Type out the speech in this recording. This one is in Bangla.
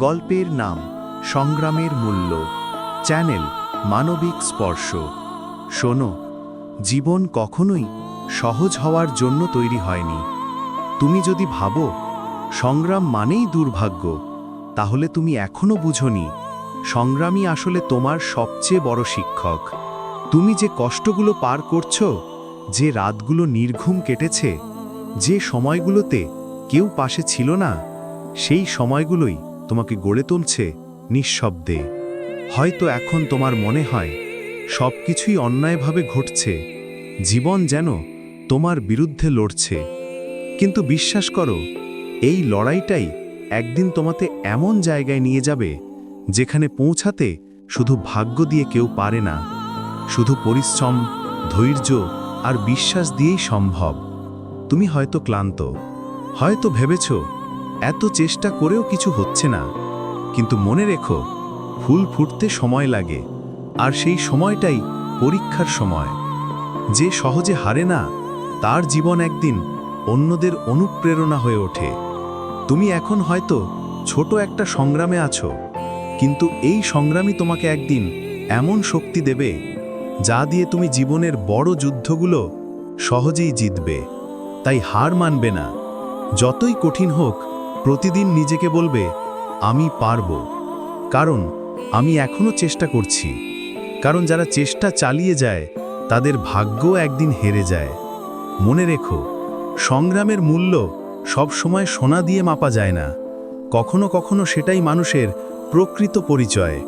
গল্পের নাম সংগ্রামের মূল্য। চ্যানেল মানবিক স্পর্শ। শোনো, জীবন কখনোই সহজ হওয়ার জন্য তৈরি হয়নি। তুমি যদি ভাবো সংগ্রাম মানেই দুর্ভাগ্য, তাহলে তুমি এখনো বুঝোনি সংগ্রামই আসলে তোমার সবচেয়ে বড় শিক্ষক। তুমি যে কষ্টগুলো পার করছো, যে রাতগুলো নির্ঘুম কেটেছে, যে সময়গুলোতে কেউ পাশে ছিল না, সেই সময়গুলোই তোমাকে গড়ে তুলছে নিঃশব্দে। হয়তো এখন তোমার মনে হয় সবকিছুই অন্যায়ভাবে ঘটছে, জীবন যেন তোমার বিরুদ্ধে লড়ছে। কিন্তু বিশ্বাস করো, এই লড়াইটাই একদিন তোমাকে এমন জায়গায় নিয়ে যাবে যেখানে পৌঁছাতে শুধু ভাগ্য দিয়ে কেউ পারে না, শুধু পরিশ্রম, ধৈর্য আর বিশ্বাস দিয়েই সম্ভব। তুমি হয়তো ক্লান্ত, হয়তো ভেবেছ এত চেষ্টা করেও কিছু হচ্ছে না, কিন্তু মনে রেখো, ফুল ফুটতে সময় লাগে, আর সেই সময়টাই পরীক্ষার সময়। যে সহজে হারে না, তার জীবন একদিন অন্যদের অনুপ্রেরণা হয়ে ওঠে। তুমি এখন হয়তো ছোট একটা সংগ্রামে আছো, কিন্তু এই সংগ্রামই তোমাকে একদিন এমন শক্তি দেবে যা দিয়ে তুমি জীবনের বড় যুদ্ধগুলো সহজেই জিতবে। তাই হার মানবে না। যতই কঠিন হোক, প্রতিদিন নিজেকে বলবে, আমি পারব, কারণ আমি এখনো চেষ্টা করছি। কারণ যারা চেষ্টা চালিয়ে যায় তাদের ভাগ্যও একদিন হেরে যায়। মনে রেখো, সংগ্রামের মূল্য সব সময় সোনা দিয়ে মাপা যায় না, কখনো কখনো সেটাই মানুষের প্রকৃত পরিচয়।